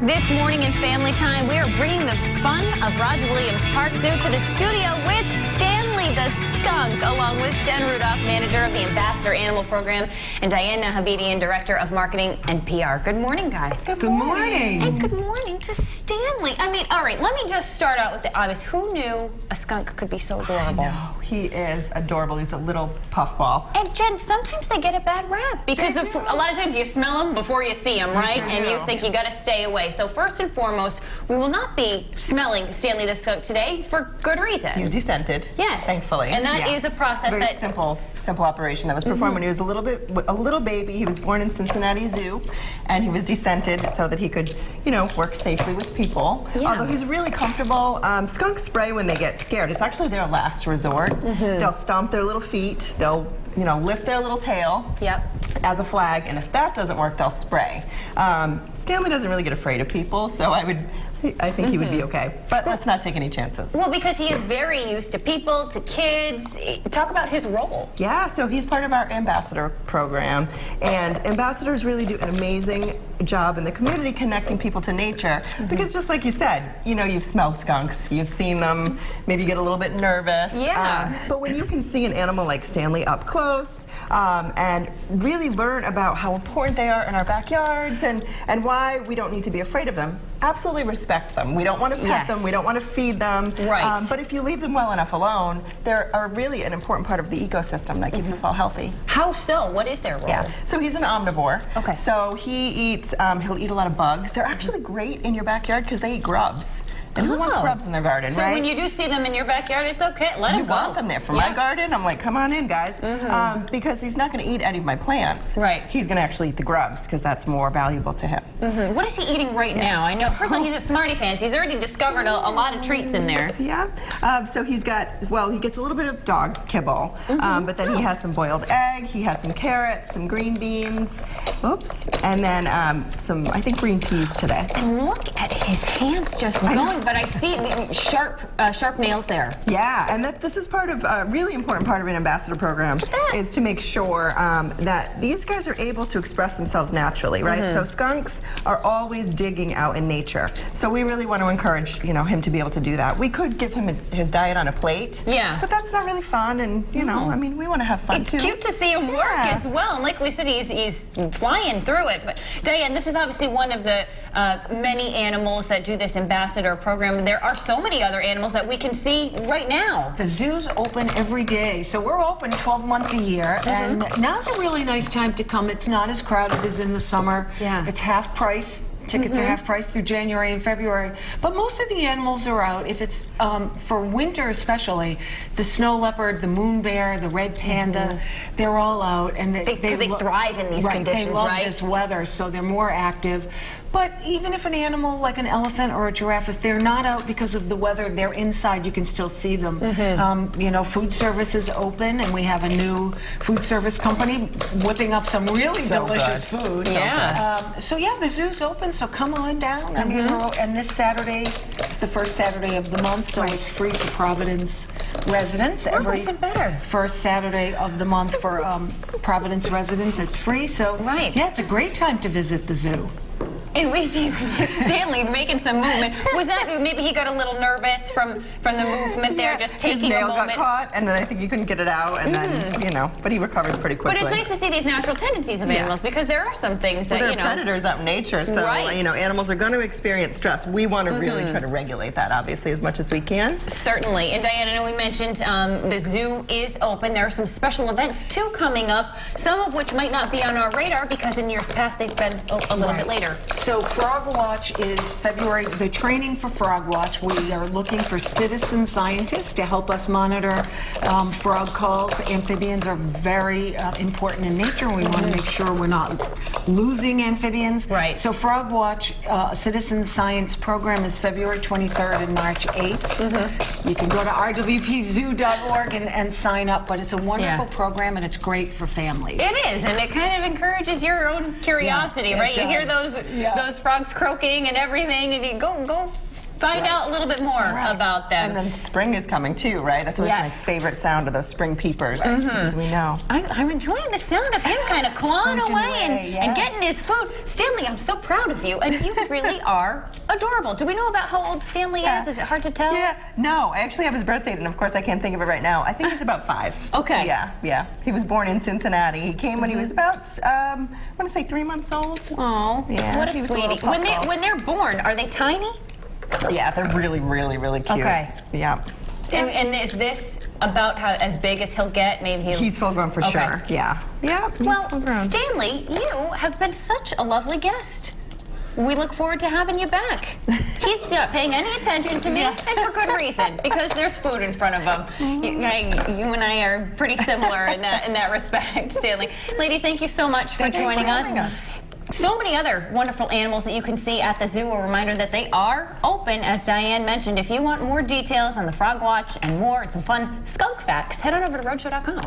This morning in Family Time, we are bringing the fun of Roger Williams Park Zoo to the studio with Stanley the skunk, along with Jen Rudolph, manager of the Ambassador Animal Program, and Diana Habedian, director of marketing and PR. Good morning, guys. Good morning. And good morning to Stanley. I mean, all right, let me just start out with the obvious. Who knew a skunk could be so adorable? I know. He is adorable. He's a little puffball. And Jen, sometimes they get a bad rap because a lot of times you smell them before you see them, right? Sure and do. you think you got to stay away. So first and foremost, we will not be smelling Stanley the skunk today for good reason. He's decented. Yes. Thankfully. And that is a process it's a very simple operation that was performed when he was a little baby. He was born in Cincinnati Zoo, and he was decented so that he could, you know, work safely with people. Yeah. Although he's really comfortable. Skunks spray when they get scared. It's actually their last resort. They'll stomp their little feet. They'll, you know, lift their little tail. Yep. As a flag, and if that doesn't work, they'll spray. Stanley doesn't really get afraid of people, so I think he would be okay. But let's not take any chances. Well, because he is very used to people, to kids. Talk about his role. Yeah, so he's part of our ambassador program, and ambassadors really do an amazing job in the community connecting people to nature. Because just like you said, you know, you've smelled skunks, you've seen them, maybe you get a little bit nervous. Yeah. But when you can see an animal like Stanley up close and really learn about how important they are in our backyards and why we don't need to be afraid of them, absolutely respect them. We don't want to pet them, we don't want to feed them. Right. But if you leave them well enough alone, they're really an important part of the ecosystem that keeps us all healthy. How so? What is their role? Yeah. So he's an omnivore. Okay. So he eats, he'll eat a lot of bugs. They're actually great in your backyard because they eat grubs. And who wants grubs in their garden, so right? when you do see them in your backyard, it's okay. Let them go. You want them there. For my garden, I'm like, come on in, guys. Because he's not going to eat any of my plants. Right. He's going to actually eat the grubs because that's more valuable to him. What is he eating right now? I know, first of all, he's a smarty pants. He's already discovered a lot of treats in there. Yeah. So he's got, well, he gets a little bit of dog kibble, but then he has some boiled egg, he has some carrots, some green beans, and then some, I think, green peas today. And look at his hands just going, but I see the sharp nails there. Yeah, and this is part of a really important part of an ambassador program is to make sure that these guys are able to express themselves naturally, right? So skunks are always digging out in nature. So we really want to encourage, you know, him to be able to do that. We could give him his diet on a plate. Yeah. But that's not really fun, and you know, I mean, we want to have fun too. It's cute to see him work as well, and like we said, he's flying through it. But Diane, this is obviously one of the many animals that do this ambassador program. There are so many other animals that we can see right now. The zoo's open every day, so we're open 12 months a year, and now's a really nice time to come. It's not as crowded as in the summer. Yeah. It's half price. Tickets are half price through January and February. But most of the animals are out. If it's for winter especially, the snow leopard, the moon bear, the red panda, they're all out. And they thrive in these conditions, they love right? this weather, so they're more active. But even if an animal like an elephant or a giraffe, if they're not out because of the weather, they're inside, you can still see them. You know, food service is open, and we have a new food service company whipping up some really delicious food. So yeah, the zoo's open, so come on down. I mean, and this Saturday, it's the first Saturday of the month, so it's free for Providence residents. Every first Saturday of the month for Providence residents, it's free. So yeah, it's a great time to visit the zoo. And we see Stanley making some movement. Was that maybe he got a little nervous from the movement there, just taking his nail a moment? got caught, and then I think he couldn't get it out, and then, you know, but he recovers pretty quickly. But it's nice to see these natural tendencies of animals because there are some things that, they're predators out in nature, so, you know, animals are going to experience stress. We want to really try to regulate that, obviously, as much as we can. Certainly. And Diana, I know we mentioned the zoo is open. There are some special events, too, coming up, some of which might not be on our radar because in years past they've been a little bit later. So Frog Watch is February, the training for Frog Watch. We are looking for citizen scientists to help us monitor frog calls. Amphibians are very important in nature, and we want to make sure we're not losing amphibians. Right. So Frog Watch Citizen Science program is February 23rd and March 8th. You can go to rwpzoo.org and sign up, but it's a wonderful program, and it's great for families. It is, and it kind of encourages your own curiosity, right? You hear those frogs croaking and everything, and you go find out a little bit more about them. And then spring is coming too, right? That's always my Yes. favorite sound of those spring peepers, as we know. I'm enjoying the sound of him kind of clawing Punching away away, and getting his food. Stanley, I'm so proud of you, and you really are adorable. Do we know about how old Stanley is? Is it hard to tell? Yeah, no, I actually have his birth date, and of course I can't think of it right now. I think he's about 5. Okay. Yeah. He was born in Cincinnati. He came when he was about, I want to say 3 months old. Oh, Yeah, what a he was a little sweetie. When puff-ball. when they're born, are they tiny? Yeah, they're really, really, really cute. Okay. Yeah. And is this about how as big as he'll get? Maybe He's full grown for Okay. sure. Yeah. Yeah, he's Well, full grown. Stanley, you have been such a lovely guest. We look forward to having you back. He's not paying any attention to me, and for good reason, because there's food in front of him. You and I are pretty similar in that respect, Stanley. Ladies, thank you so much for Thank you for joining having us. So many other wonderful animals that you can see at the zoo. A reminder that they are open, as Diane mentioned. If you want more details on the Frog Watch and more and some fun skunk facts, head on over to roadshow.com.